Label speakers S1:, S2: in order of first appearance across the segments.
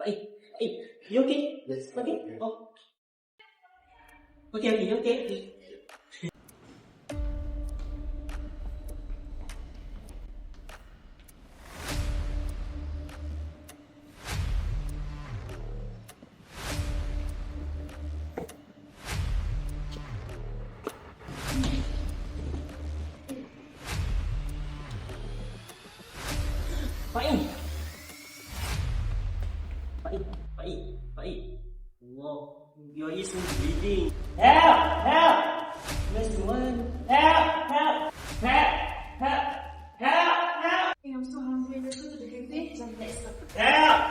S1: Hey, you okay?
S2: Yes.
S1: Okay. Oh. Okay. Fine. Fine. Whoa, your ears is bleeding. Help! Where's the one? Help!
S3: I'm so hungry. Let's go to the cafe.
S1: Help!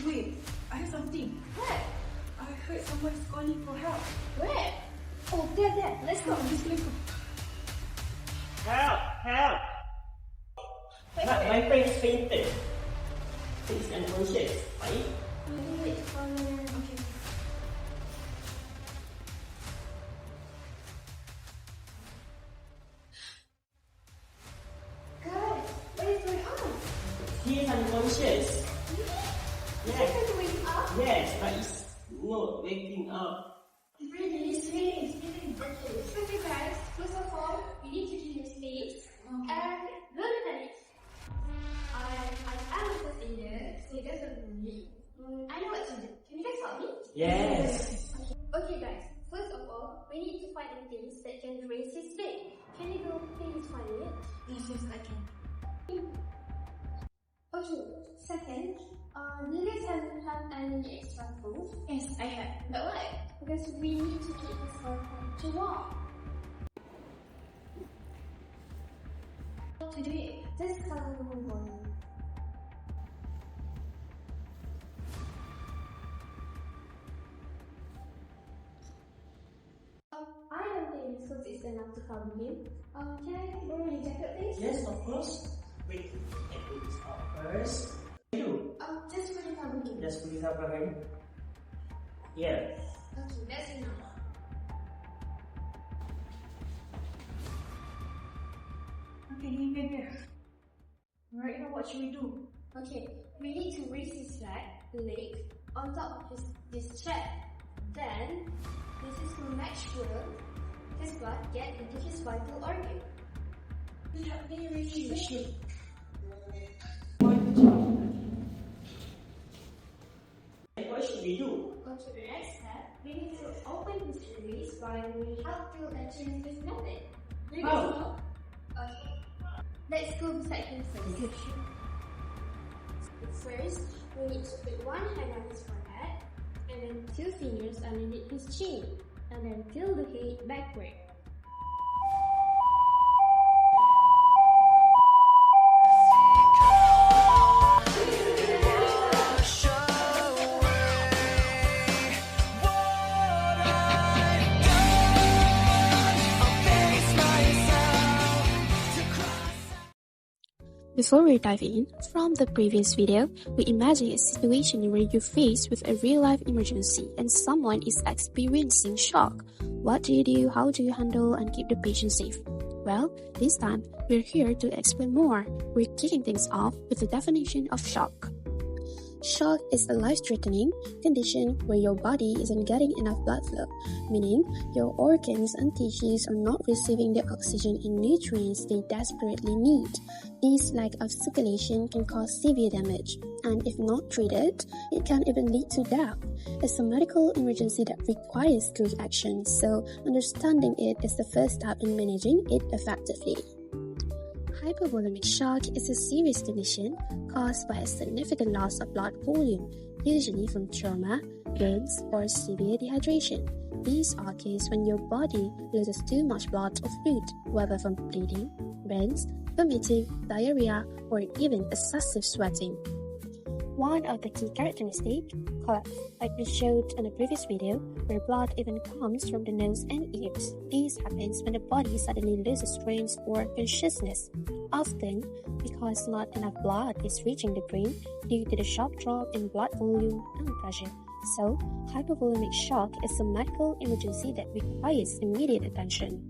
S3: Wait. I have something.
S4: What?
S3: I heard someone is calling for help.
S4: Where? Oh, there. Let's go.
S3: Let's go.
S1: Help! My friend fainted. He's unconscious. Fine.
S4: Wait.
S3: Okay.
S4: Guys, what is going on?
S1: He is unconscious.
S4: Is he
S1: Yes.
S4: going to wake up?
S1: Yes, but he's not waking up.
S4: Really? He's sleeping. Okay, guys. First of all, we need to clean his face. And look at it. I'm a first aider, so he doesn't need. I know what to do. Can you guys help me?
S1: Yes.
S4: Okay, guys. First of all, we need to find the things that can raise his leg. Can you go please find it?
S3: Yes, I can.
S4: Okay. Second, do you guys have any extra food?
S3: Yes, I have.
S4: But why? Because we need to keep his boyfriend to warm.
S3: Today,
S4: Just color the whole body. I don't think this coat is enough to cover him. Can I borrow your jacket, please?
S1: Yes, of course. Wait, I put this out first. You.
S4: Just for the cover him.
S1: Just put it up again. Here.
S4: Okay, that's enough.
S3: Okay, here. Right now, what should we do?
S4: Okay, we need to raise his leg on top of this chair. Then, this is to make sure his blood get into his vital organ.
S3: Help me raise his leg.
S1: What should we do?
S4: Okay, the next step, we need to open his release by doing helpful actions with method.
S1: How?
S4: Okay, let's go beside him first. First, we need to put one hand on his forehead, and then two fingers underneath his chin, and then tilt the head backward.
S5: Before we dive in, from the previous video, we imagine a situation where you're faced with a real-life emergency and someone is experiencing shock. What do you do, how do you handle, and keep the patient safe? Well, this time, we're here to explain more. We're kicking things off with the definition of shock. Shock is a life-threatening condition where your body isn't getting enough blood flow, meaning your organs and tissues are not receiving the oxygen and nutrients they desperately need. This lack of circulation can cause severe damage, and if not treated, it can even lead to death. It's a medical emergency that requires quick action, so understanding it is the first step in managing it effectively. Hypovolemic shock is a serious condition caused by a significant loss of blood volume, usually from trauma, burns, or severe dehydration. These occurs when your body loses too much blood or fluid, whether from bleeding, burns, vomiting, diarrhea, or even excessive sweating. One of the key characteristics, collapse, like we showed in a previous video, where blood even comes from the nose and ears. This happens when the body suddenly loses strength or consciousness, often because not enough blood is reaching the brain due to the sharp drop in blood volume and pressure. So, hypovolemic shock is a medical emergency that requires immediate attention.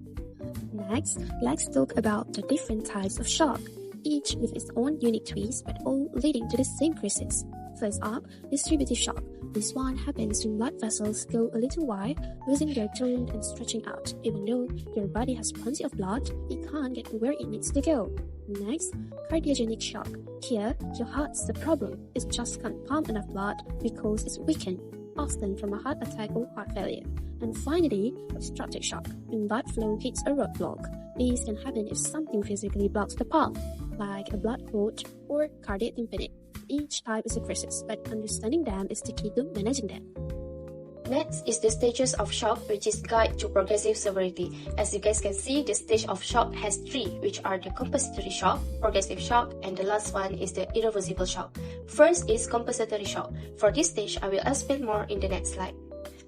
S5: Next, let's talk about the different types of shock, each with its own unique twist but all leading to the same crisis. First up, distributive shock. This one happens when blood vessels go a little wide, losing their tone and stretching out. Even though your body has plenty of blood, it can't get where it needs to go. Next, cardiogenic shock. Here, your heart's the problem. It just can't pump enough blood because it's weakened, often from a heart attack or heart failure. And finally, obstructive shock. When blood flow hits a roadblock. This can happen if something physically blocks the path, like a blood clot or cardiac tympanic. Each type is a crisis, but understanding them is the key to managing them.
S2: Next is the stages of shock, which is guide to progressive severity. As you guys can see, the stage of shock has 3, which are the compensatory shock, progressive shock, and the last one is the irreversible shock. First is compensatory shock. For this stage, I will explain more in the next slide.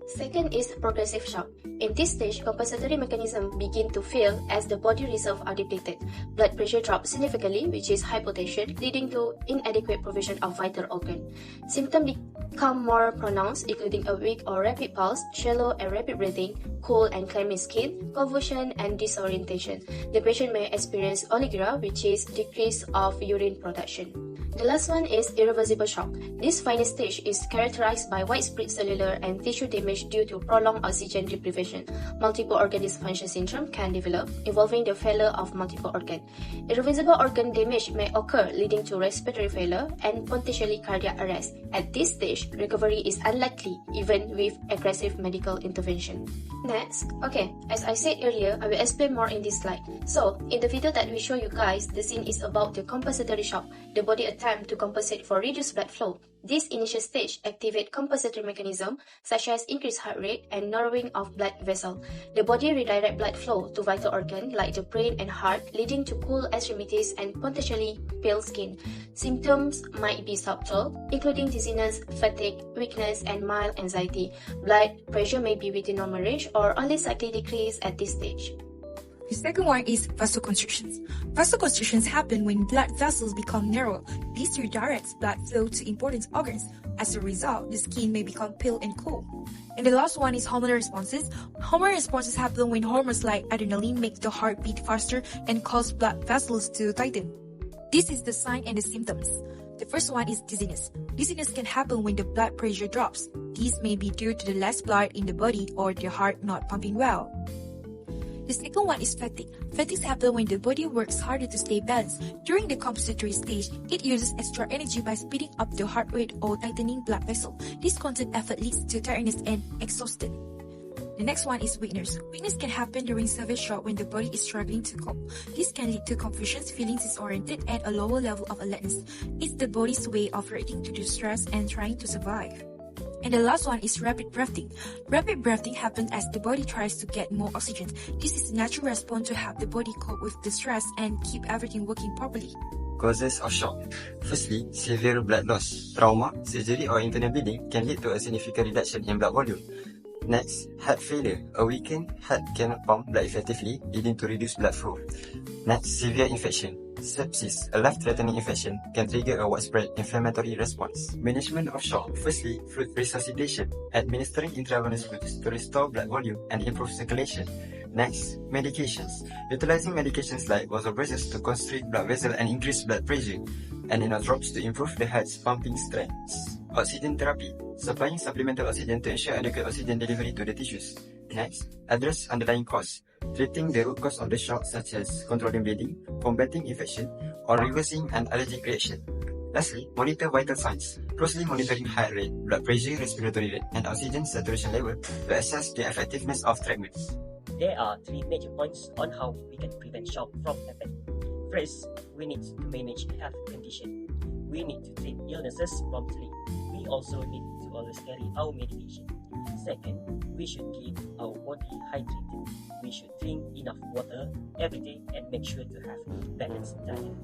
S2: Second is progressive shock. In this stage, compensatory mechanisms begin to fail as the body reserves are depleted. Blood pressure drops significantly, which is hypotension, leading to inadequate provision of vital organ. Symptoms become more pronounced, including a weak or rapid pulse, shallow and rapid breathing, cold and clammy skin, convulsion, and disorientation. The patient may experience oliguria, which is decrease of urine production. The last one is irreversible shock. This final stage is characterized by widespread cellular and tissue damage due to prolonged oxygen deprivation. Multiple organ dysfunction syndrome can develop, involving the failure of multiple organs. Irreversible organ damage may occur, leading to respiratory failure and potentially cardiac arrest. At this stage, recovery is unlikely, even with aggressive medical intervention. Next, as I said earlier, I will explain more in this slide. So, in the video that we show you guys, the scene is about the compensatory shock. The body attempt to compensate for reduced blood flow. This initial stage activates compensatory mechanisms such as increased heart rate and narrowing of blood vessel. The body redirects blood flow to vital organs like the brain and heart, leading to cool extremities and potentially pale skin. Symptoms might be subtle, including dizziness, fatigue, weakness, and mild anxiety. Blood pressure may be within normal range or only slightly decrease at this stage.
S3: The second one is vasoconstrictions. Vasoconstrictions happen when blood vessels become narrow. This redirects blood flow to important organs. As a result, the skin may become pale and cool. And the last one is hormonal responses. Hormonal responses happen when hormones like adrenaline make the heart beat faster and cause blood vessels to tighten. This is the sign and the symptoms. The first one is dizziness. Dizziness can happen when the blood pressure drops. This may be due to the less blood in the body or the heart not pumping well. The second one is fatigue. Fatigue happens when the body works harder to stay balanced. During the compensatory stage, it uses extra energy by speeding up the heart rate or tightening blood vessel. This constant effort leads to tiredness and exhaustion. The next one is weakness. Weakness can happen during severe shock when the body is struggling to cope. This can lead to confusion, feeling disoriented, and a lower level of alertness. It's the body's way of reacting to the stress and trying to survive. And the last one is rapid breathing. Rapid breathing happens as the body tries to get more oxygen. This is a natural response to help the body cope with the stress and keep everything working properly.
S6: Causes of shock. Firstly, severe blood loss. Trauma, surgery or internal bleeding can lead to a significant reduction in blood volume. Next, heart failure. A weakened heart cannot pump blood effectively, leading to reduced blood flow. Next, severe infection. Sepsis, a life-threatening infection, can trigger a widespread inflammatory response. Management of shock. Firstly, fluid resuscitation, administering intravenous fluids to restore blood volume and improve circulation. Next, medications. Utilizing medications like vasopressors to constrict blood vessels and increase blood pressure, and inotropes to improve the heart's pumping strength. Oxygen therapy. Supplying supplemental oxygen to ensure adequate oxygen delivery to the tissues. Next, address underlying cause. Treating the root cause of the shock, such as controlling bleeding, combating infection, or reversing an allergic reaction. Lastly, monitor vital signs. Closely monitoring heart rate, blood pressure, respiratory rate, and oxygen saturation level to assess the effectiveness of treatments.
S1: There are 3 major points on how we can prevent shock from happening. First, we need to manage health condition. We need to treat illnesses promptly. We also need to always carry our medication. Second, we should keep our body hydrated. We should drink enough water every day and make sure to have balanced diet.